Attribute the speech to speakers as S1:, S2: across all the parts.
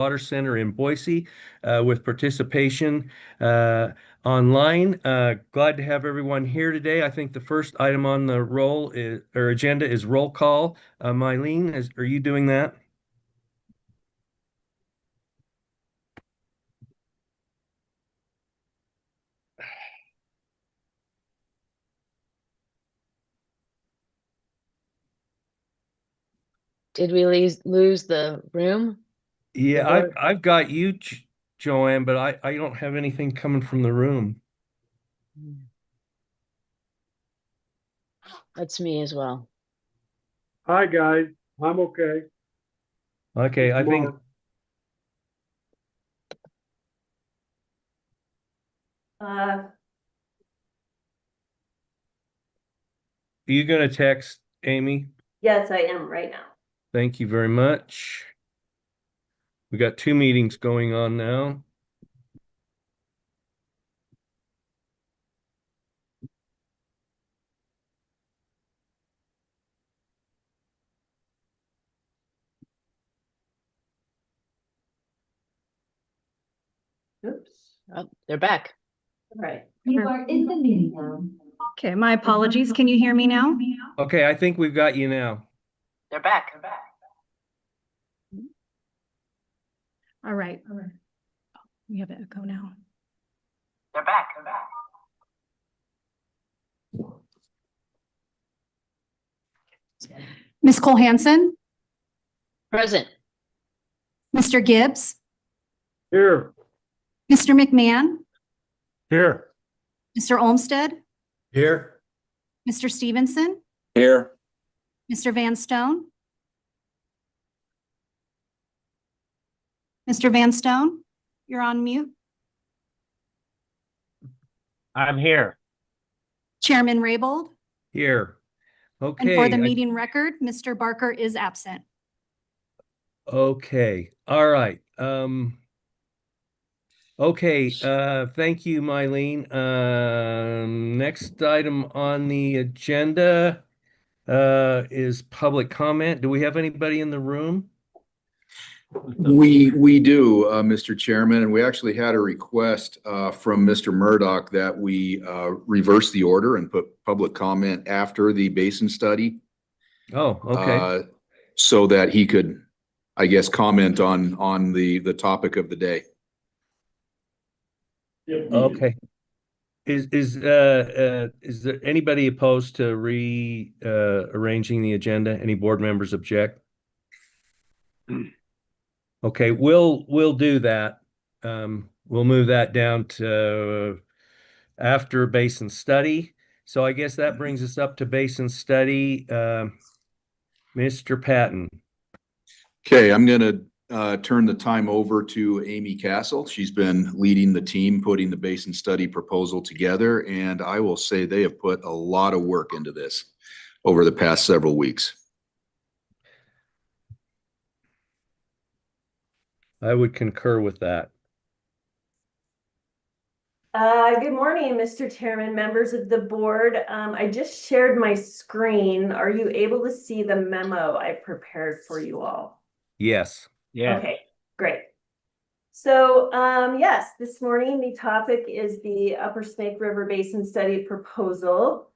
S1: Water Center in Boise with participation online. Glad to have everyone here today. I think the first item on the agenda is roll call. Mylene, are you doing that?
S2: Did we lose the room?
S1: Yeah, I've got you, Joanne, but I don't have anything coming from the room.
S2: That's me as well.
S3: Hi, guys. I'm okay.
S1: Okay, I think. Are you going to text Amy?
S4: Yes, I am right now.
S1: Thank you very much. We got two meetings going on now.
S4: Oops.
S2: Oh, they're back.
S4: All right. You are in the meeting now.
S5: Okay, my apologies. Can you hear me now?
S1: Okay, I think we've got you now.
S2: They're back.
S5: All right. We have an echo now.
S2: They're back.
S5: Ms. Cole-Hansen,
S2: Present.
S5: Mr. Gibbs,
S3: Here.
S5: Mr. McMahon,
S3: Here.
S5: Mr. Olmstead,
S3: Here.
S5: Mr. Stevenson,
S3: Here.
S5: Mr. Van Stone, Mr. Van Stone, you're on mute.
S3: I'm here.
S5: Chairman Raybould,
S1: Here.
S5: and
S1: Okay.
S5: for the meeting record, Mr. Barker is absent.
S1: Okay. All right. Okay. Thank you, Mylene. Next item on the agenda is public comment. Do we have anybody in the room?
S6: We do, Mr. Chairman, and we actually had a request from Mr. Murdoch that we reverse the order and put public comment after the basin study.
S1: Oh, okay.
S6: So that he could, I guess, comment on the topic of the day.
S1: Okay. Is there anybody opposed to arranging the agenda? Any board members object? Okay, we'll do that. We'll move that down to after basin study. So I guess that brings us up to basin study. Mr. Patton.
S6: Okay, I'm going to turn the time over to Amy Castle. She's been leading the team, putting the basin study proposal together, and I will say they have put a lot of work into this over the past several weeks.
S1: I would concur with that.
S4: Good morning, Mr. Chairman, members of the board. I just shared my screen. Are you able to see the memo I prepared for you all?
S1: Yes.
S3: Yeah.
S4: Okay, great. So, yes, this morning the topic is the Upper Snake River Basin Study Proposal.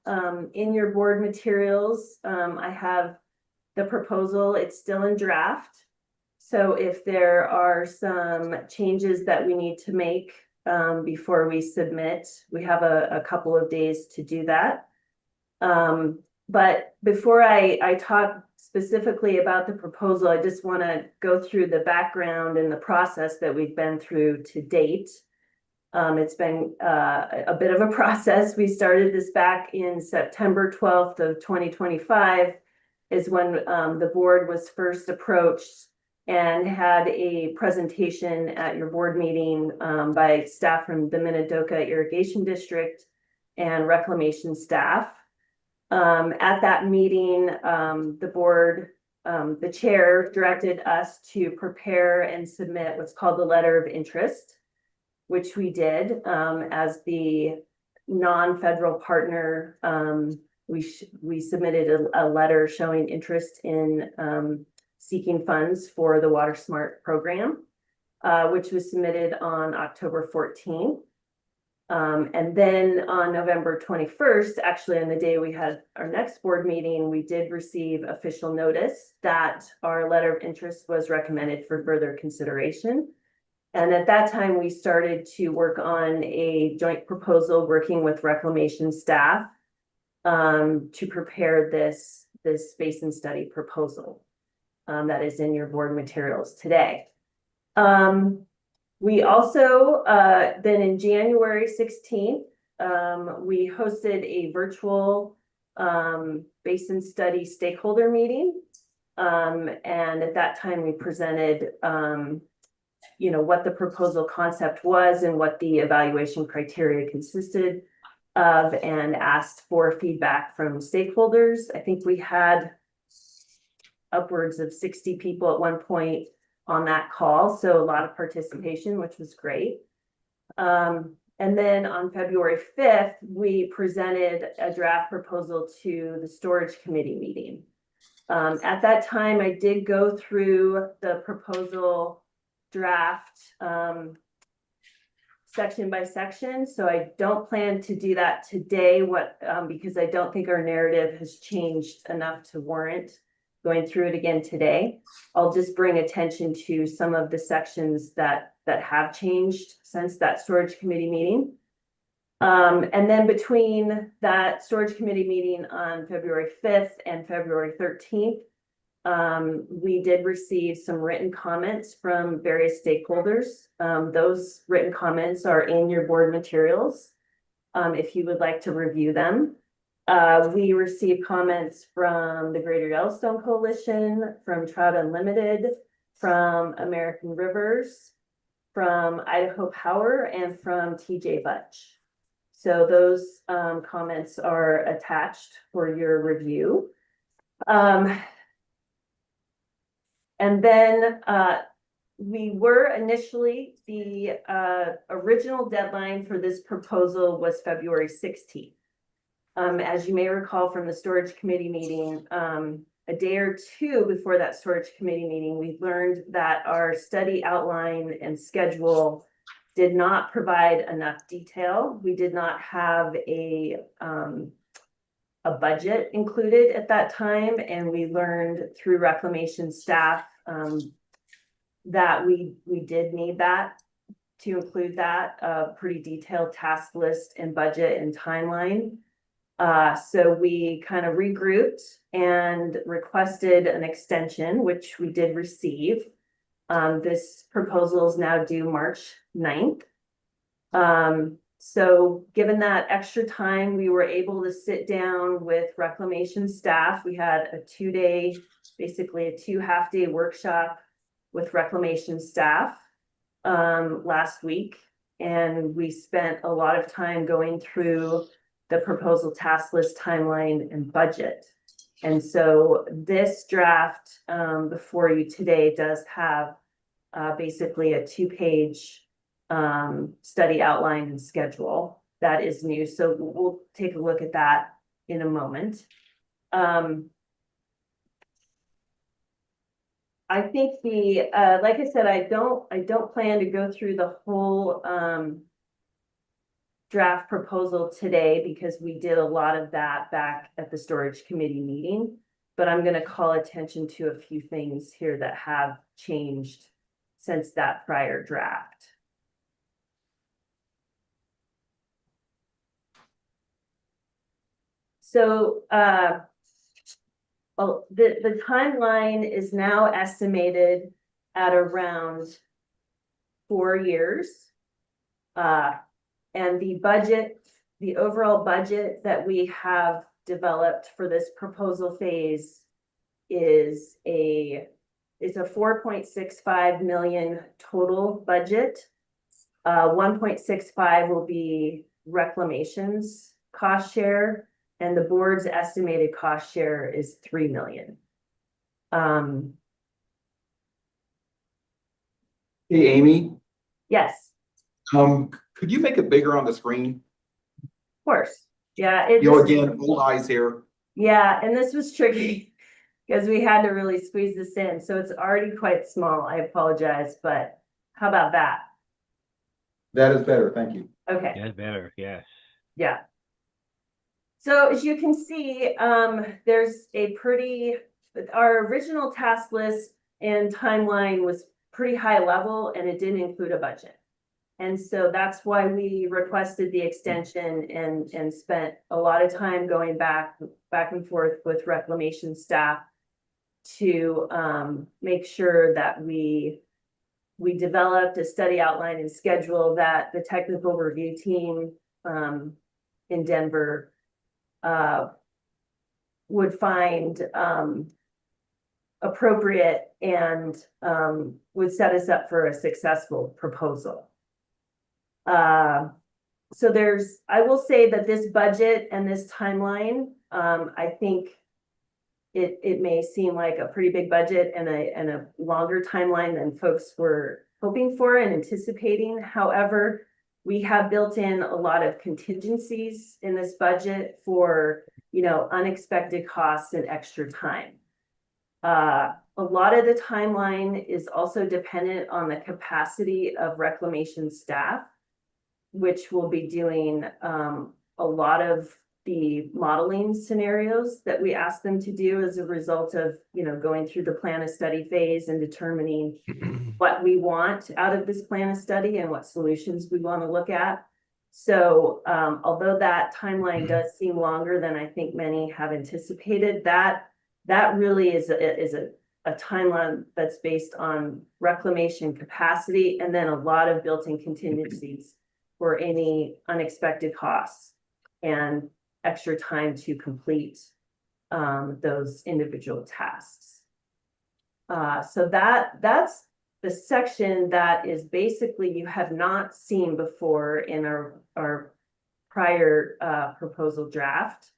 S4: In your board materials, I have the proposal. It's still in draft. So if there are some changes that we need to make before we submit, we have a couple of days to do that. But before I talk specifically about the proposal, I just want to go through the background and the process that we've been through to date. It's been a bit of a process. We started this back in September 12th of 2025 is when the board was first approached and had a presentation at your board meeting by staff from the Minidoka Irrigation District and reclamation staff. At that meeting, the board, the chair directed us to prepare and submit what's called the letter of interest, which we did as the non-federal partner. We submitted a letter showing interest in seeking funds for the Water Smart program. which was submitted on October 14th. And then on November 21st, actually on the day we had our next board meeting, we did receive official notice that our letter of interest was recommended for further consideration. And at that time, we started to work on a joint proposal working with reclamation staff to prepare this basin study proposal that is in your board materials today. We also, then in January 16th, we hosted a virtual basin study stakeholder meeting. And at that time, we presented, what the proposal concept was and what the evaluation criteria consisted of, and asked for feedback from stakeholders. I think we had upwards of 60 people at one point on that call, so a lot of participation, which was great. And then on February 5th, we presented a draft proposal to the storage committee meeting. At that time, I did go through the proposal draft section by section, so I don't plan to do that today, because I don't think our narrative has changed enough to warrant going through it again today. I'll just bring attention to some of the sections that have changed since that storage committee meeting. And then between that storage committee meeting on February 5th and February 13th, we did receive some written comments from various stakeholders. Those written comments are in your board materials, if you would like to review them. We received comments from the Greater Yellowstone Coalition, from Trout Unlimited, from American Rivers, from Idaho Power, and from TJ Butch. So those comments are attached for your review. And then we were initially, the original deadline for this proposal was February 16th. As you may recall from the storage committee meeting, a day or two before that storage committee meeting, we learned that our study outline and schedule did not provide enough detail. We did not have a budget included at that time, and we learned through reclamation staff that we did need that to include that pretty detailed task list and budget and timeline. So we kind of regrouped and requested an extension, which we did receive. This proposal is now due March 9th. So given that extra time, we were able to sit down with reclamation staff. We had a 2-day, basically a 2 half-day workshop with reclamation staff last week. And we spent a lot of time going through the proposal task list, timeline, and budget. And so this draft before you today does have basically a 2-page study outline and schedule that is new. So we'll take a look at that in a moment. I think like I said, I don't plan to go through the whole draft proposal today, because we did a lot of that back at the storage committee meeting, but I'm going to call attention to a few things here that have changed since that prior draft. So, well, the timeline is now estimated at around 4 years. And the budget, the overall budget that we have developed for this proposal phase is it's a 4.65 million total budget. 1.65 will be reclamation's cost share, and the board's estimated cost share is 3 million.
S7: Hey, Amy,
S4: Yes,
S7: could you make it bigger on the screen?
S4: of course. Yeah.
S7: Again, old eyes here.
S4: Yeah, and this was tricky because we had to really squeeze this in. So it's already quite small. I apologize, but How about that?
S7: That is better, thank you.
S4: Okay.
S3: That's better, yes.
S4: Yeah. So as you can see, there's our original task list and timeline was pretty high level and it didn't include a budget. And so that's why we requested the extension and spent a lot of time going back and forth with reclamation staff to make sure that we developed a study outline and schedule that the technical review team in Denver would find appropriate and would set us up for a successful proposal. So I will say that this budget and this timeline, I think it may seem like a pretty big budget and a longer timeline than folks were hoping for and anticipating. However, we have built in a lot of contingencies in this budget for, unexpected costs and extra time. A lot of the timeline is also dependent on the capacity of reclamation staff, which will be doing a lot of the modeling scenarios that we ask them to do as a result of, going through the plan of study phase and determining what we want out of this plan of study and what solutions we want to look at. So although that timeline does seem longer than I think many have anticipated, that really is a timeline that's based on reclamation capacity and then a lot of built-in contingencies for any unexpected costs and extra time to complete those individual tasks. So that's the section that is basically you have not seen before in our prior proposal draft.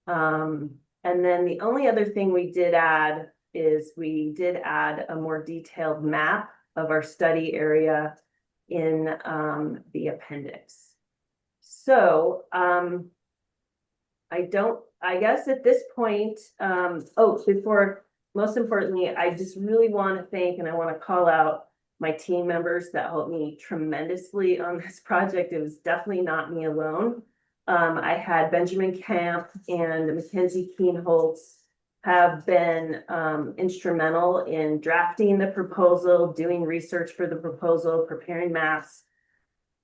S4: And then the only other thing we did add is we did add a more detailed map of our study area in the appendix. So I guess at this point, most importantly, I just really want to thank and I want to call out my team members that helped me tremendously on this project. It was definitely not me alone. I had Benjamin Camp and Mackenzie Keenholtz have been instrumental in drafting the proposal, doing research for the proposal, preparing maps,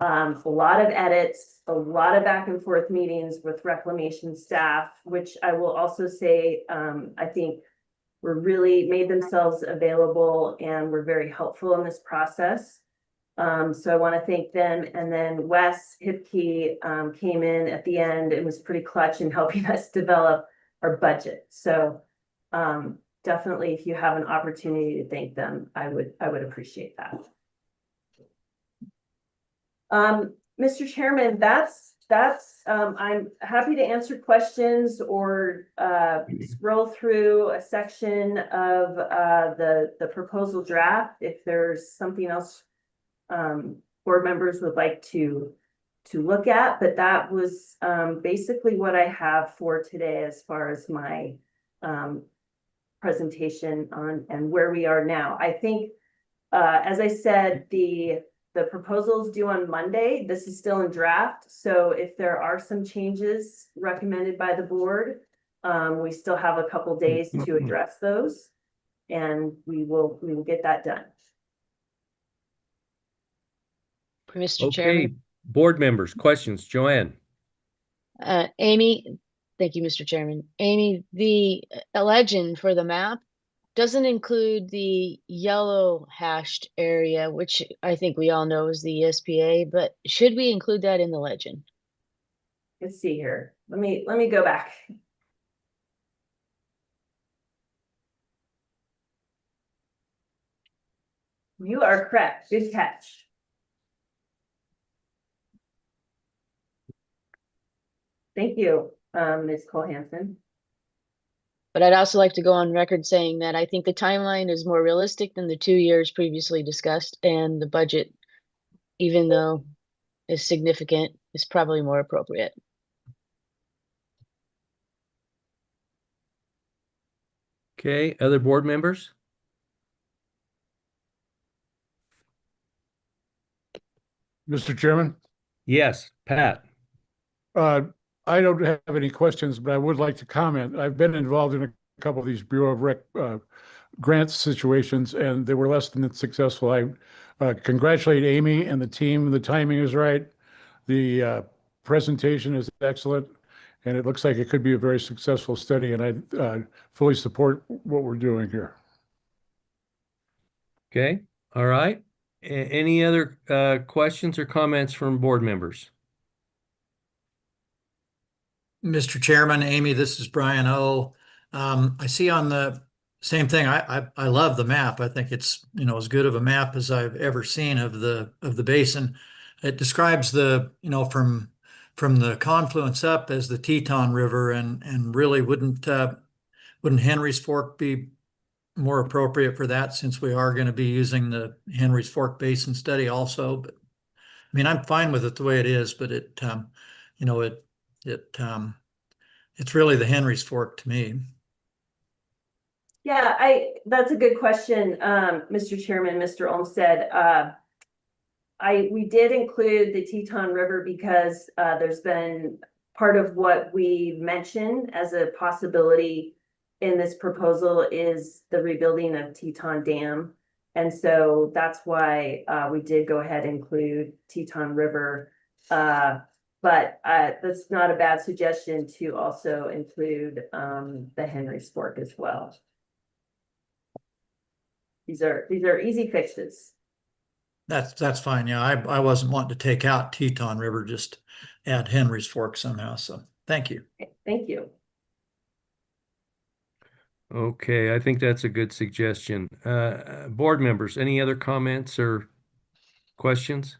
S4: a lot of edits, a lot of back and forth meetings with reclamation staff, which I will also say, I think were really made themselves available and were very helpful in this process. So I want to thank them. And then Wes Hipke came in at the end and was pretty clutch in helping us develop our budget. So definitely, if you have an opportunity to thank them, I would appreciate that. Mr. Chairman, that's I'm happy to answer questions or scroll through a section of the proposal draft if there's something else board members would like to look at, but that was basically what I have for today as far as my presentation on and where we are now. I think as I said, the proposal is due on Monday. This is still in draft. So if there are some changes recommended by the board, we still have a couple days to address those and we will get that done.
S2: Mr. Chairman.
S1: Okay, board members, questions, Joanne?
S2: Amy, thank you, Mr. Chairman. Amy, the legend for the map doesn't include the yellow hashed area, which I think we all know is the ESPA, but should we include that in the legend?
S4: Let's see here. Let me go back. You are correct. Good catch. Thank you, Ms. Cole-Hansen.
S2: But I'd also like to go on record saying that I think the timeline is more realistic than the 2 years previously discussed, and the budget, even though is significant, is probably more appropriate.
S1: Okay, other board members?
S8: Mr. Chairman,
S1: Yes, Pat.
S8: uh, I don't have any questions, but I would like to comment. I've been involved in a couple of these Bureau of Rec grant situations, and they were less than successful. I congratulate Amy and the team. The timing is right. The presentation is excellent, and it looks like it could be a very successful study, and I fully support what we're doing here.
S1: Okay, all right. Any other questions or comments from board members?
S9: Mr. Chairman, Amy, this is Brian O. I see on the same thing. I love the map. I think it's, as good of a map as I've ever seen of the basin. It describes the, from the confluence up as the Teton River, and really wouldn't Henry's Fork be more appropriate for that, since we are going to be using the Henry's Fork Basin study also? But I mean, I'm fine with it the way it is, but it's really the Henry's Fork to me.
S4: Yeah, that's a good question, Mr. Chairman, Mr. Olmstead. We did include the Teton River because there's been part of what we mentioned as a possibility in this proposal is the rebuilding of Teton Dam. And so that's why we did go ahead and include Teton River. But that's not a bad suggestion to also include the Henry's Fork as well. These are easy fixes.
S9: That's fine. Yeah, I wasn't wanting to take out Teton River, just add Henry's Fork somehow. So thank you.
S4: Thank you.
S1: Okay, I think that's a good suggestion. Board members, any other comments or questions?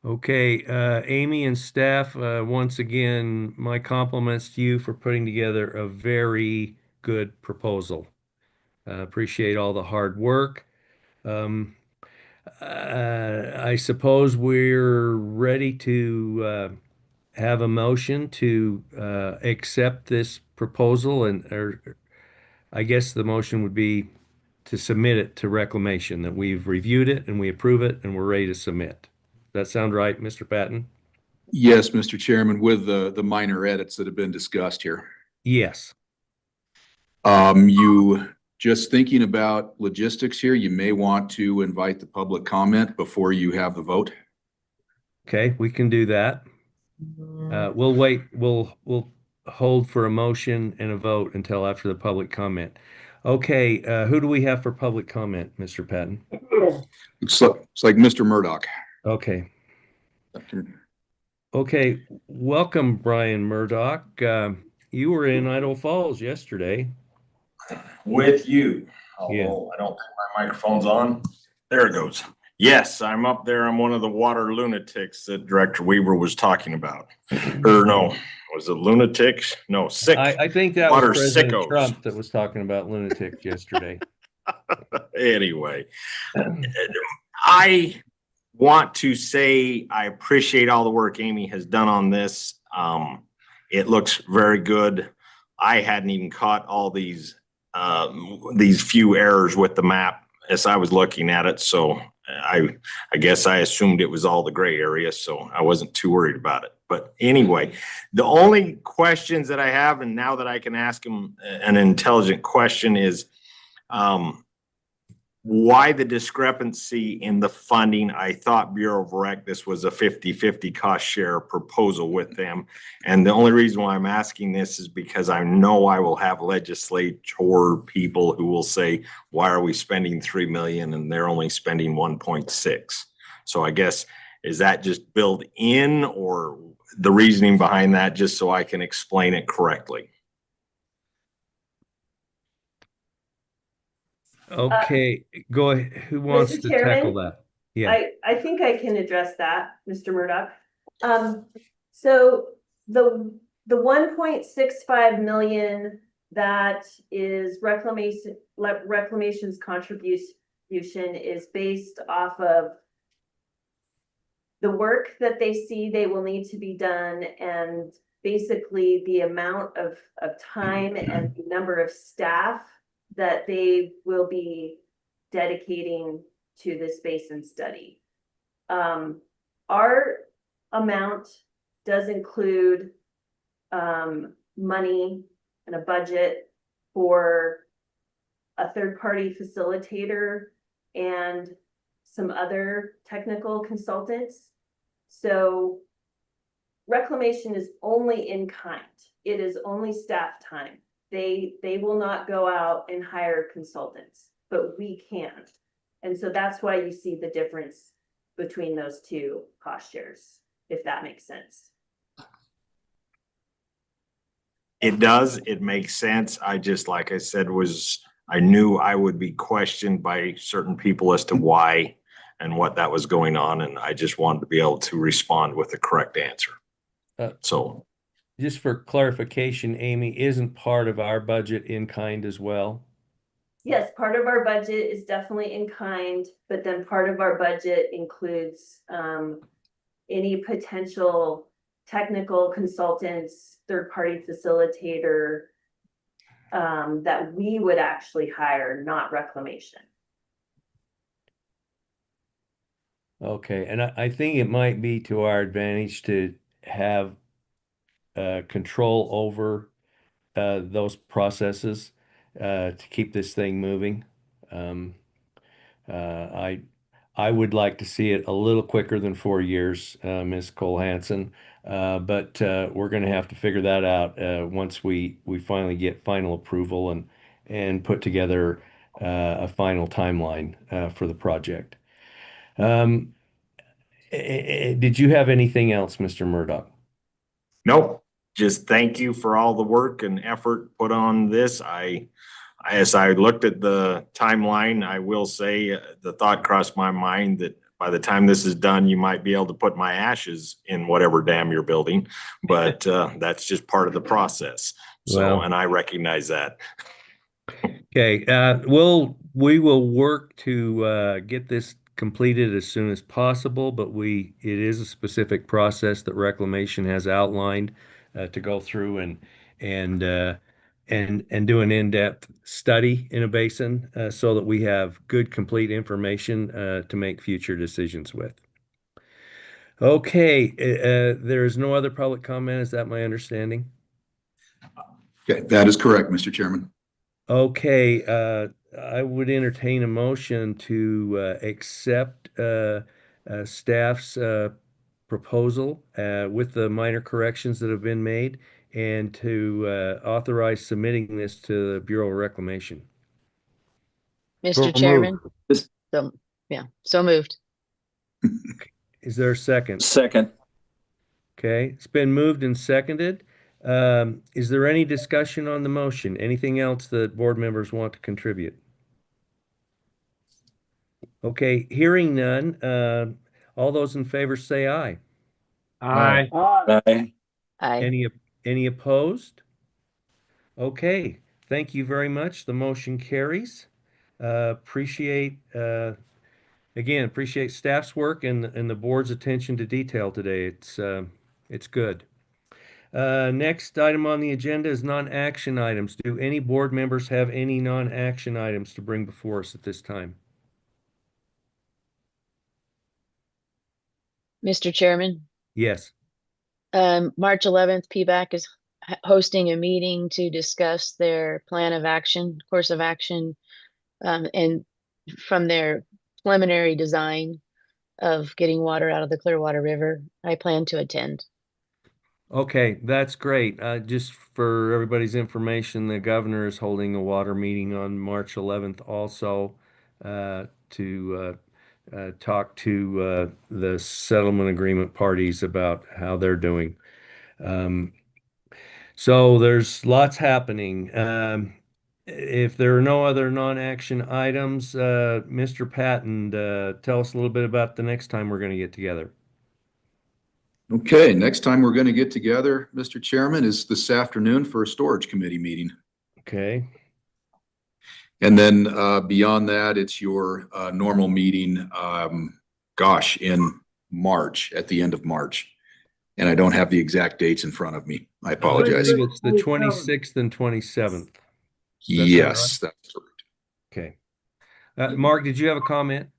S1: Okay, Amy and staff, once again, my compliments to you for putting together a very good proposal. Appreciate all the hard work. I suppose we're ready to have a motion to accept this proposal, or I guess the motion would be to submit it to reclamation, that we've reviewed it and we approve it and we're ready to submit. Does that sound right, Mr. Patton?
S6: Yes, Mr. Chairman, with the minor edits that have been discussed here.
S1: Yes.
S6: You just thinking about logistics here, you may want to invite the public comment before you have the vote.
S1: Okay, we can do that. We'll wait. We'll hold for a motion and a vote until after the public comment. Okay, who do we have for public comment, Mr. Patton?
S6: It's like Mr. Murdoch.
S1: Okay. Okay, welcome, Brian Murdoch. You were in Idaho Falls yesterday.
S10: With you.
S1: Yeah.
S10: Although I don't think my microphone's on. There it goes. Yes, I'm up there. I'm one of the water lunatics that Director Weaver was talking about. Or no, was it lunatics? No, sick.
S1: I think that
S10: water
S1: was President
S10: sickos.
S1: Trump that was talking about lunatics yesterday.
S10: Anyway, I want to say I appreciate all the work Amy has done on this. It looks very good. I hadn't even caught all these few errors with the map as I was looking at it. So I guess I assumed it was all the gray area, so I wasn't too worried about it. But anyway, the only questions that I have, and now that I can ask him an intelligent question, is why the discrepancy in the funding? I thought Bureau of Rec, this was a 50-50 cost share proposal with them. And the only reason why I'm asking this is because I know I will have legislator people who will say, why are we spending $3 million and they're only spending 1.6? So I guess, is that just built in, or the reasoning behind that, just so I can explain it correctly?
S1: Okay, go ahead. Who wants
S4: Mr.
S1: to
S4: Chairman,
S1: tackle that? Yeah.
S4: I think I can address that, Mr. Murdoch. So the 1.65 million that is reclamation's contribution is based off of the work that they see they will need to be done, and basically the amount of time and the number of staff that they will be dedicating to this basin study. Our amount does include money and a budget for a third-party facilitator and some other technical consultants. So reclamation is only in kind. It is only staff time. They will not go out and hire consultants, but we can. And so that's why you see the difference between those two cost shares, if that makes sense.
S10: It does. It makes sense. I just, like I said, I knew I would be questioned by certain people as to why and what that was going on. And I just wanted to be able to respond with the correct answer. So
S1: just for clarification, Amy, isn't part of our budget in kind as well?
S4: Yes, part of our budget is definitely in kind, but then part of our budget includes any potential technical consultants, third-party facilitator that we would actually hire, not reclamation.
S1: Okay, and I think it might be to our advantage to have control over those processes to keep this thing moving. I would like to see it a little quicker than 4 years, Ms. Cole-Hansen, but we're going to have to figure that out once we finally get final approval and put together a final timeline for the project. Did you have anything else, Mr. Murdoch?
S10: nope, just thank you for all the work and effort put on this. As I looked at the timeline, I will say the thought crossed my mind that by the time this is done, you might be able to put my ashes in whatever dam you're building, but that's just part of the process. So,
S1: Well,
S10: and I recognize that.
S1: okay, we will work to get this completed as soon as possible, but it is a specific process that Reclamation has outlined to go through and do an in-depth study in a basin so that we have good, complete information to make future decisions with. Okay, there is no other public comment. Is that my understanding?
S6: Okay, that is correct, Mr. Chairman.
S1: Okay, I would entertain a motion to accept staff's proposal with the minor corrections that have been made and to authorize submitting this to the Bureau of Reclamation.
S2: Mr. Chairman? So, yeah, so moved.
S1: Is there a second?
S3: Second.
S1: Okay, it's been moved and seconded. Is there any discussion on the motion? Anything else that board members want to contribute? Okay, hearing none, all those in favor say aye.
S3: Aye. Aye.
S2: Aye.
S1: Any opposed? Okay, thank you very much. The motion carries. Appreciate staff's work and the board's attention to detail today. It's good. Next item on the agenda is non-action items. Do any board members have any non-action items to bring before us at this time?
S2: Mr. Chairman?
S1: Yes.
S2: March 11th, PBAC is hosting a meeting to discuss their plan of action, course of action, and from their preliminary design of getting water out of the Clearwater River. I plan to attend.
S1: Okay, that's great. Just for everybody's information, the governor is holding a water meeting on March 11th also to talk to the settlement agreement parties about how they're doing. So there's lots happening. If there are no other non-action items, Mr. Patton, tell us a little bit about the next time we're going to get together.
S6: Okay, next time we're going to get together, Mr. Chairman, is this afternoon for a storage committee meeting.
S1: Okay.
S6: And then beyond that, it's your normal meeting, in March, at the end of March. And I don't have the exact dates in front of me. I apologize.
S1: I believe it's the 26th and 27th.
S6: Yes, that's correct.
S1: Okay. Mark, did you have a comment?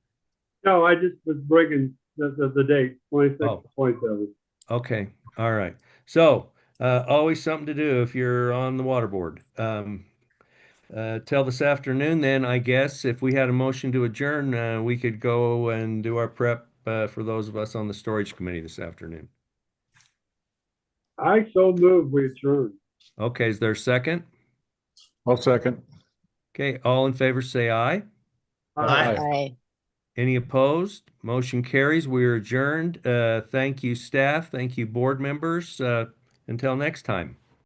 S3: No, I just was bringing the date, 26th
S1: Oh.
S3: to 27th.
S1: Okay, all right. So, always something to do if you're on the water board. Till this afternoon, then I guess if we had a motion to adjourn, we could go and do our prep for those of us on the storage committee this afternoon.
S3: I so moved, we adjourned.
S1: Okay, is there a second?
S8: I'll second.
S1: Okay, all in favor say aye.
S9: Aye.
S2: Aye.
S1: Any opposed? Motion carries. We are adjourned. Thank you, staff. Thank you, board members. Until next time.